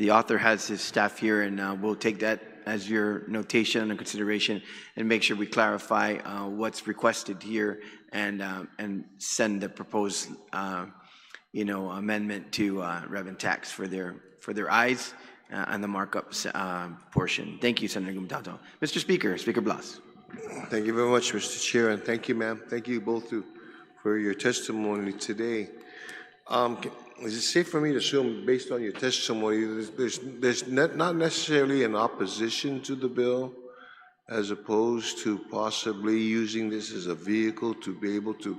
author has his staff here, and we'll take that as your notation and consideration, and make sure we clarify what's requested here, and send the proposed amendment to Rev and Tax for their eyes on the markup portion. Thank you, Senator Gumataw. Mr. Speaker, Speaker Blas. Thank you very much, Mr. Chair, and thank you, ma'am. Thank you both for your testimony today. is it safe for me to assume, based on your testimony, there's not necessarily an opposition to the bill, as opposed to possibly using this as a vehicle to be able to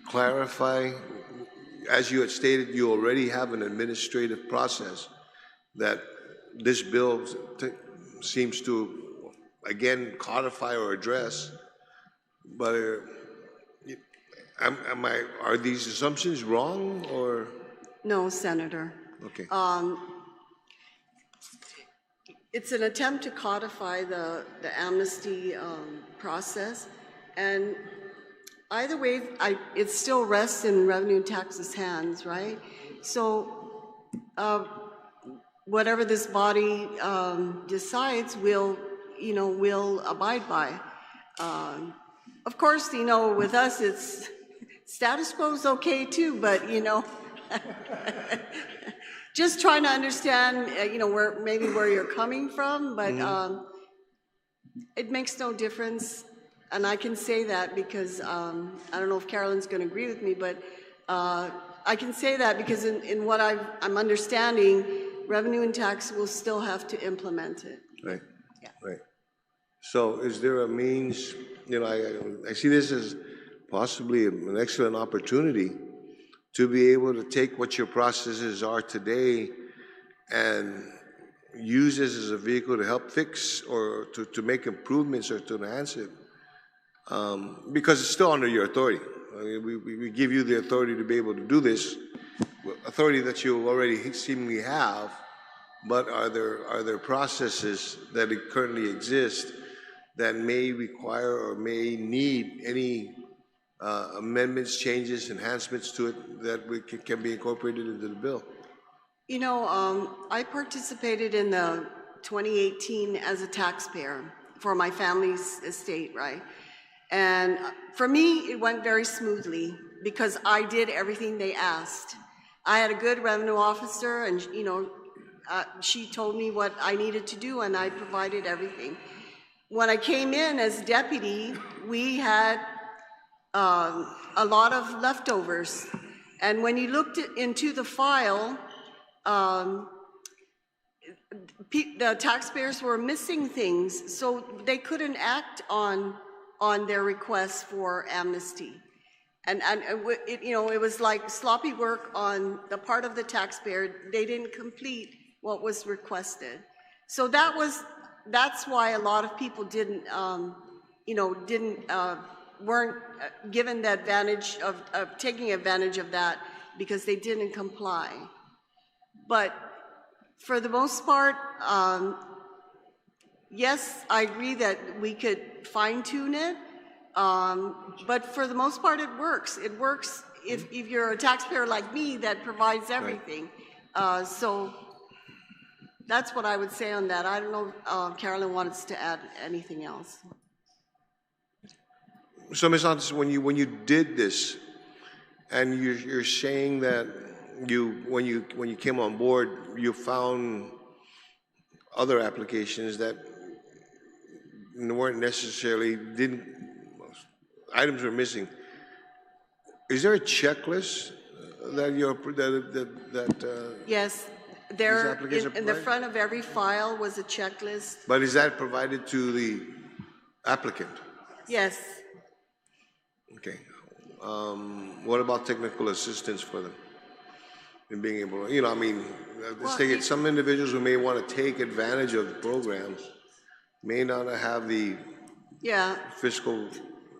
clarify? As you had stated, you already have an administrative process that this bill seems to, again, codify or address. But are these assumptions wrong, or? No, Senator. Okay. It's an attempt to codify the amnesty process, and either way, it still rests in Revenue and Taxes' hands, right? So whatever this body decides, we'll abide by. Of course, with us, it's status quo is okay too, but just trying to understand, where you're coming from, but it makes no difference. And I can say that because, I don't know if Carolyn's going to agree with me, but I can say that because in what I'm understanding, Revenue and Tax will still have to implement it. Right. Yeah. Right. So is there a means, I see this as possibly an excellent opportunity to be able to take what your processes are today and use this as a vehicle to help fix or to make improvements or to enhance it, because it's still under your authority. I mean, we give you the authority to be able to do this, authority that you already seemingly have, but are there processes that currently exist that may require or may need any amendments, changes, enhancements to it that can be incorporated into the bill? I participated in the 2018 as a taxpayer for my family's estate, right? And for me, it went very smoothly because I did everything they asked. I had a good revenue officer, and she told me what I needed to do, and I provided everything. When I came in as deputy, we had a lot of leftovers. And when you looked into the file, the taxpayers were missing things, so they couldn't act on their requests for amnesty. And it was like sloppy work on the part of the taxpayer. They didn't complete what was requested. So that's why a lot of people weren't given the advantage of taking advantage of that because they didn't comply. But for the most part, yes, I agree that we could fine-tune it, but for the most part, it works. It works if you're a taxpayer like me that provides everything. Right. So that's what I would say on that. I don't know if Carolyn wanted to add anything else. So, Ms. Santos, when you did this, and you're saying that when you came on board, you found other applications that weren't necessarily items were missing. Is there a checklist that yes, there in the front of every file was a checklist. But is that provided to the applicant? Yes. Okay. What about technical assistance for them in being able to, let's take it, some individuals who may want to take advantage of the programs may not have the fiscal.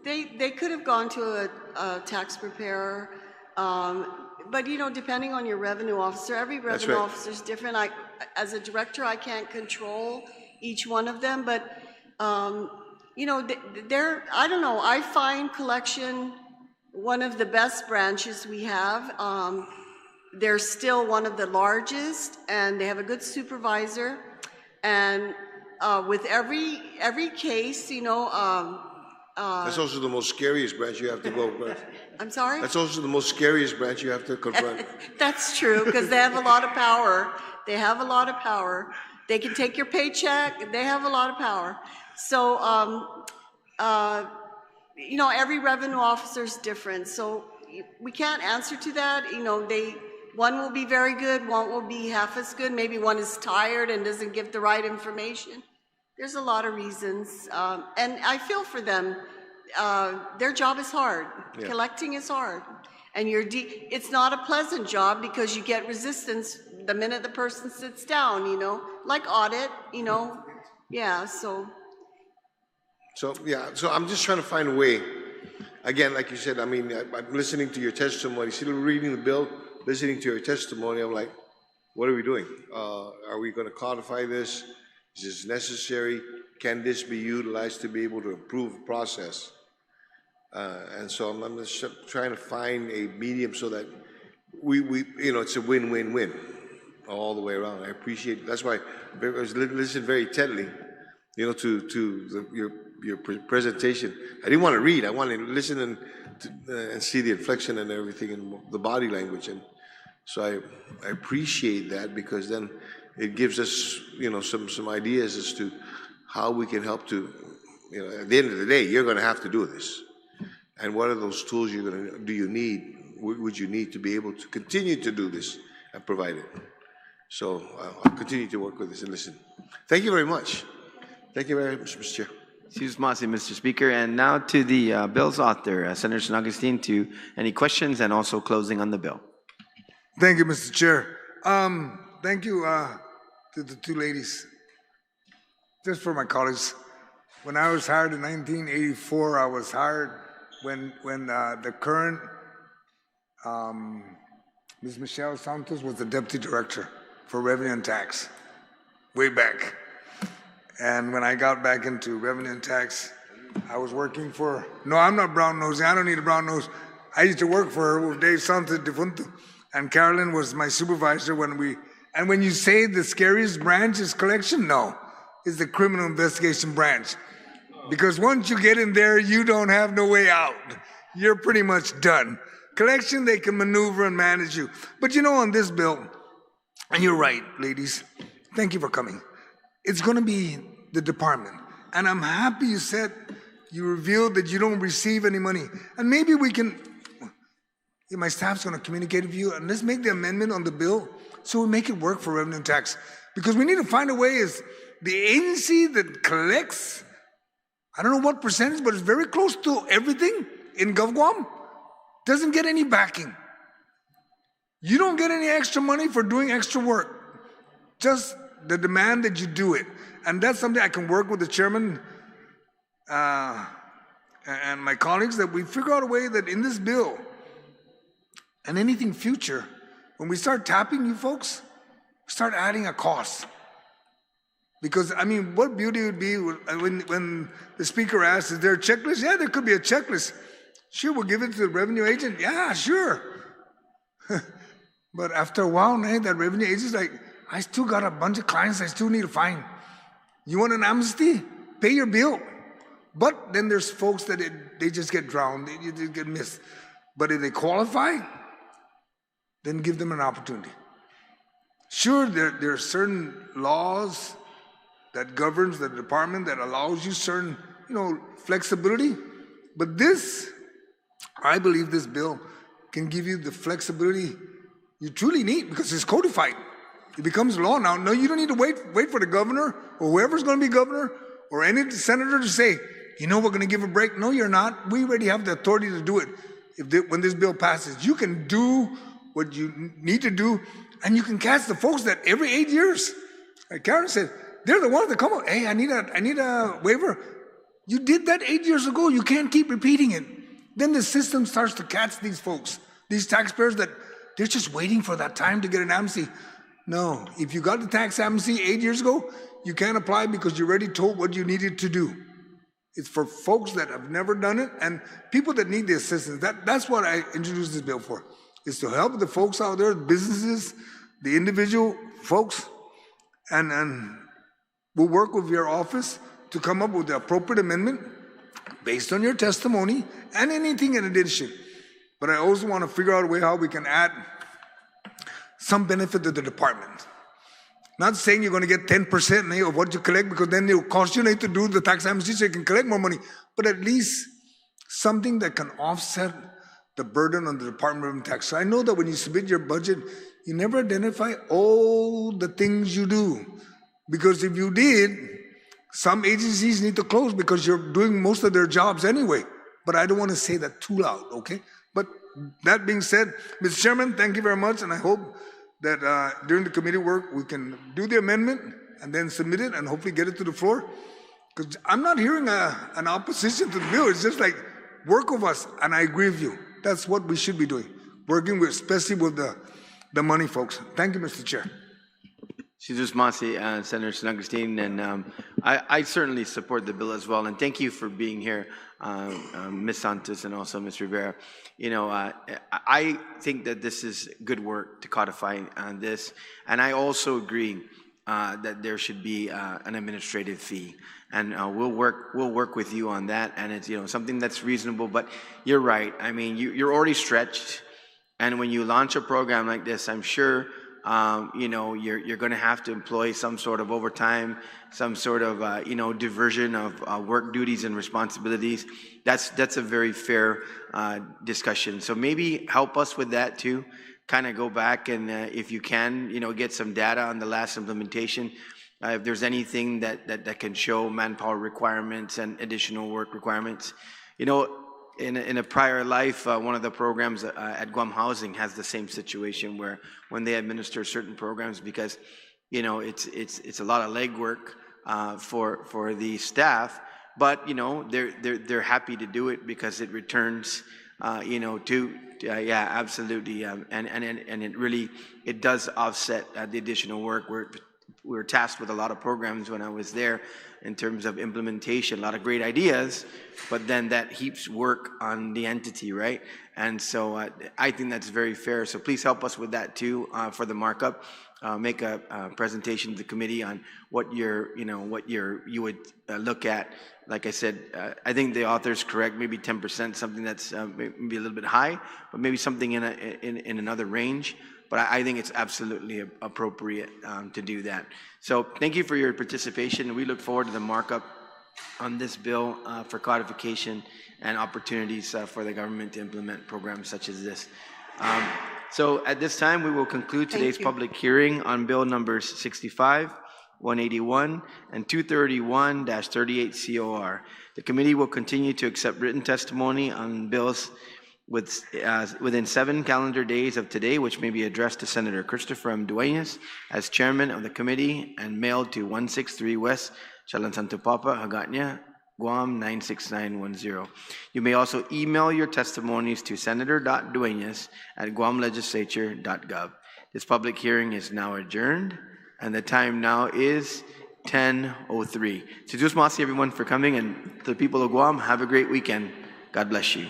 They could have gone to a tax preparer, but depending on your revenue officer, every revenue officer is different. As a director, I can't control each one of them, but I don't know. I find collection one of the best branches we have. They're still one of the largest, and they have a good supervisor. And with every case, that's also the most scariest branch you have to go. I'm sorry? That's also the most scariest branch you have to confront. That's true, because they have a lot of power. They have a lot of power. They can take your paycheck. They have a lot of power. So, every revenue officer is different. So we can't answer to that. one will be very good, one will be half as good, maybe one is tired and doesn't give the right information. There's a lot of reasons, and I feel for them. Their job is hard. Yeah. Collecting is hard. And it's not a pleasant job because you get resistance the minute the person sits down, you know, like audit, you know. Yeah, so I'm just trying to find a way. Again, like you said, I mean, I'm listening to your testimony, still reading the bill, listening to your testimony. I'm like, what are we doing? Are we going to codify this? Is this necessary? Can this be utilized to be able to improve the process? And so I'm just trying to find a medium so that we you know, it's a win-win-win all the way around. I appreciate it. That's why I was listening very intently, you know, to your presentation. I didn't want to read. I wanted to listen and see the inflection and everything and the body language. And so I appreciate that, because then it gives us, you know, some ideas as to how we can help to, you know, at the end of the day, you're going to have to do this. And what are those tools would you need to be able to continue to do this and provide it? So I'll continue to work with this and listen. Thank you very much. Thank you very much, Mr. Chair. Excuse me, Mr. Speaker. And now to the bill's author, Senator San Agustin, to any questions and also closing on the bill. Thank you, Mr. Chair. Thank you to the two ladies. Just for my colleagues, when I was hired in 1984, I was hired when the current Ms. Michelle Santos was the deputy director for revenue and tax, way back. And when I got back into revenue and tax, I was working for, no, I'm not brown nosing, I don't need a brown nose. I used to work for her with Dave Santos Defunto, and Carolyn was my supervisor and when you say the scariest branch is collection, no, it's the criminal investigation branch. Because once you get in there, you don't have no way out. You're pretty much done. Collection, they can maneuver and manage you. But you know, on this bill, and you're right, ladies, thank you for coming. It's going to be the department. And I'm happy you revealed that you don't receive any money. And maybe we can, my staff's going to communicate with you, and let's make the amendment on the bill so we make it work for revenue and tax. Because we need to find a way is the agency that collects, I don't know what percentage, but it's very close to everything in GovGuam, doesn't get any backing. You don't get any extra money for doing extra work, just the demand that you do it. And that's something I can work with the chairman and my colleagues, that we figure out a way that in this bill and anything future, when we start tapping you folks, start adding a cost. Because, I mean, what beauty would be when the speaker asks, is there a checklist? Yeah, there could be a checklist. Sure, we'll give it to the revenue agent. Yeah, sure. But after a while, that revenue agent's like, I still got a bunch of clients I still need to find. You want an amnesty? Pay your bill. But then there's folks that they just get drowned, they just get missed. But if they qualify, then give them an opportunity. Sure, there are certain laws that governs the department that allows you certain, flexibility. But I believe this bill can give you the flexibility you truly need, because it's codified. It becomes law now. No, you don't need to wait for the governor or whoever's going to be governor or any senator to say, we're going to give a break. No, you're not. We already have the authority to do it. When this bill passes, you can do what you need to do, and you can catch the folks that every 8 years, like Karen said, they're the ones that come up, hey, I need a waiver. You did that 8 years ago. You can't keep repeating it. Then the system starts to catch these folks, these taxpayers that they're just waiting for that time to get an amnesty. No, if you got the tax amnesty 8 years ago, you can't apply because you already told what you needed to do. It's for folks that have never done it and people that need the assistance. That's what I introduced this bill for, is to help the folks out there, the businesses, the individual folks, and we'll work with your office to come up with the appropriate amendment based on your testimony and anything in addition. But I also want to figure out a way how we can add some benefit to the department. Not saying you're going to get 10% of what you collect, because then it will cost you to do the tax amnesty so you can collect more money, but at least something that can offset the burden on the Department of Revenue and Tax. So I know that when you submit your budget, you never identify all the things you do. Because if you did, some agencies need to close because you're doing most of their jobs anyway. But I don't want to say that too loud, okay? But that being said, Mr. Chairman, thank you very much, and I hope that during the committee work, we can do the amendment and then submit it and hopefully get it to the floor. Because I'm not hearing an opposition to the bill. It's just like, work with us, and I agree with you. That's what we should be doing, working with, especially with the money folks. Thank you, Mr. Chair. Jesus Masi, Senator San Agustin, and I certainly support the bill as well. And thank you for being here, Ms. Santos and also Ms. Rivera. You know, I think that this is good work to codify this, and I also agree that there should be an administrative fee, and we'll work with you on that. And it's something that's reasonable. But you're right. I mean, you're already stretched, and when you launch a program like this, I'm sure. You're going to have to employ some sort of overtime, some sort of diversion of work duties and responsibilities. That's a very fair discussion. So maybe help us with that too. Kind of go back and if you can, get some data on the last implementation. If there's anything that can show manpower requirements and additional work requirements, In a prior life, one of the programs at Guam Housing has the same situation where when they administer certain programs, because it's a lot of legwork for the staff, but they're happy to do it because it returns absolutely, and it really does offset the additional work. We're tasked with a lot of programs when I was there in terms of implementation, a lot of great ideas, but then that heaps work on the entity, right? And so I think that's very fair. So please help us with that too for the markup. Make a presentation to the committee on what you would look at. Like I said, I think the author's correct. Maybe 10%, something that's maybe a little bit high, but maybe something in another range. But I think it's absolutely appropriate to do that. So thank you for your participation. We look forward to the markup on this bill for codification and opportunities for the government to implement programs such as this. So at this time, we will conclude today's public hearing on bill numbers 65, 181, and 231-38 COR. The committee will continue to accept written testimony on bills within 7 calendar days of today, which may be addressed to Senator Christopher M. Duenas as chairman of the committee and mailed to 163 West Chalansantopapa, Hagatnya, Guam 96910. You may also email your testimonies to senator.duenas@guamlegislature.gov. This public hearing is now adjourned, and the time now is 10:03. So just want to see everyone for coming, and to the people of Guam, have a great weekend. God bless you.